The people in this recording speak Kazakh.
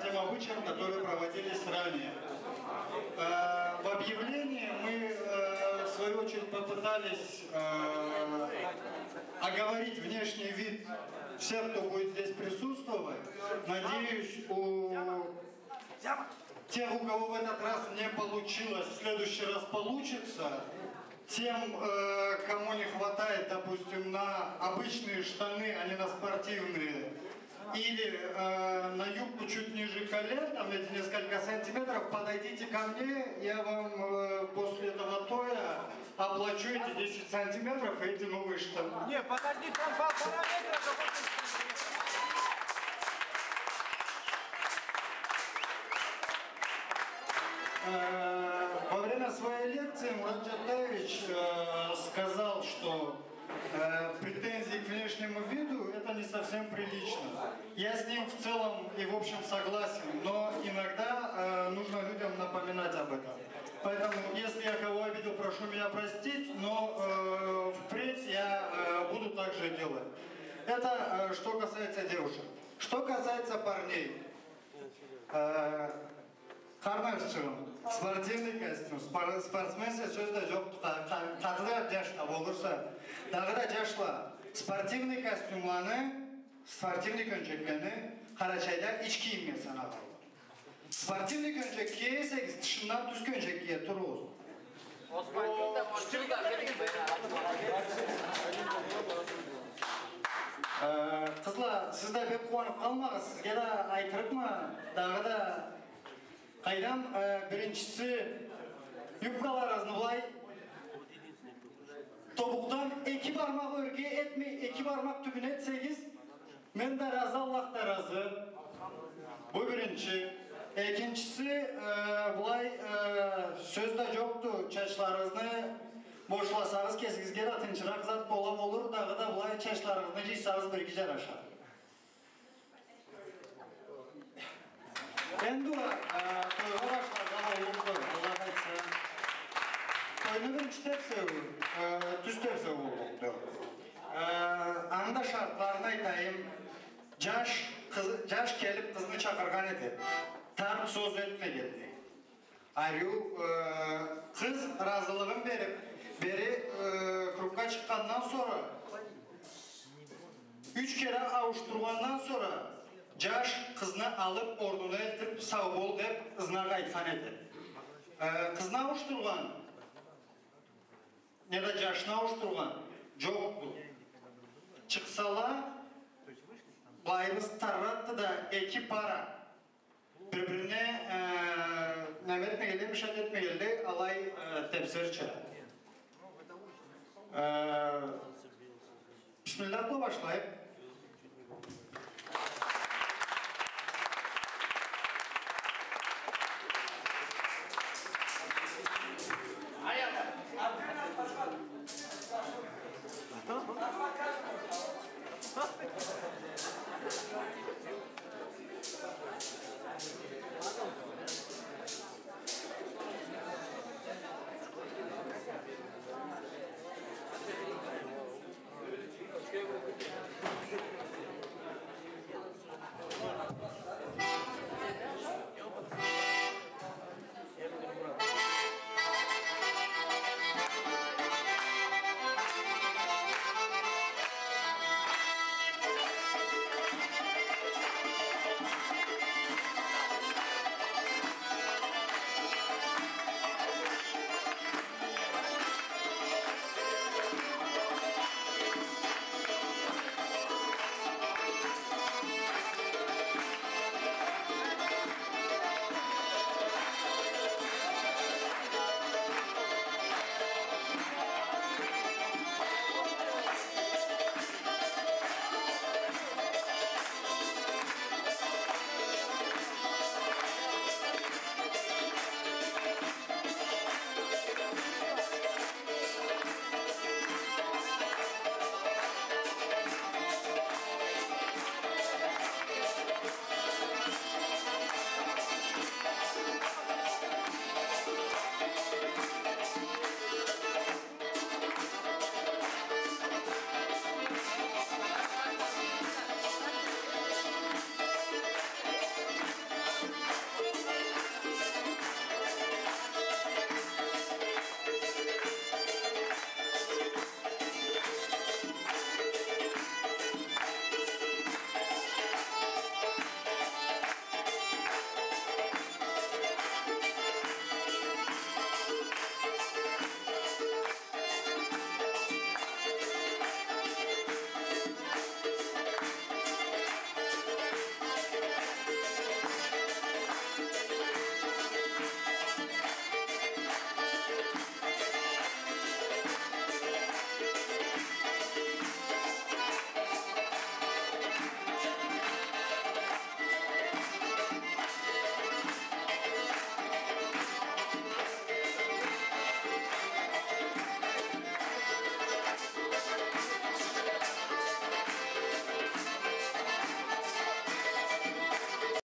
тем обычаям, которые проводились ранее. В объявлении мы, в свою очередь, попытались оговорить внешний вид всех, кто будет здесь присутствовать. Надеюсь, у тех, у кого в этот раз не получилось, в следующий раз получится. Тем, кому не хватает, допустим, на обычные штаны, а не на спортивные, или на юбку чуть ниже колен, там эти несколько сантиметров, подойдите ко мне, я вам после этого тоя оплачу эти 10 сантиметров и эти новые штаны. Не, подожди, там параметров. Во время своей лекции Мурат Джатаевич сказал, что претензии к внешнему виду это не совсем прилично. Я с ним в целом и в общем согласен, но иногда нужно людям напоминать об этом. Поэтому, если я кого обидел, прошу меня простить, но впредь я буду так же делать. Это что касается девушек. Что касается парней. Қарнашчығым, спортивный костюм, спортсменсе сөзді жоқ, қатыда жашла болырса, дағыда жашла, спортивный костюмланы, спортивный көнчеклені қарачайда іч киіммен санағалы. Спортивный көнчек кейсеңіз, тышынан түс көнчек кие тұрғыз. Қызла, сізді бек қуанып қалмағыз, сізге де айтырып ма, дағыда қайдам біріншісі юбкаларыңызды былай тобуқтан 2 бармақ өрге етмей, 2 бармақ түбіне етсеңіз, мен де разы, Аллах та разы. Бұл бірінші. Екіншісі, былай сөзді жоқты, чачларыңызды бошласаңыз кесіңізге де тыншырақ зат бола болыр, дағы да былай чачларыңызды жейсаңыз бірге жарашар. Енді тойға башларға олыңды, олар айтса, тойны бірінші тепсеу, түс тепсеу олыңды. Анда шартларын айтайым, жаш келіп қызны чақырған еді, тарт сөз етмегенде. Арю, қыз разылығын бері крупқа шыққаннан sonra, 3 кere ауыштырғаннан sonra, жаш қызны алып орнына етіп сау бол деп қызына айтқан еді. Қызына ауыштырған, не да жашына ауыштырған жоқ бұл. Шықсала, байымыз тарратты да 2 пара. Бір-біріне нәметмегелде, мүшәт етмегелде алай тепсірчі. Бисмиллах башlayıp.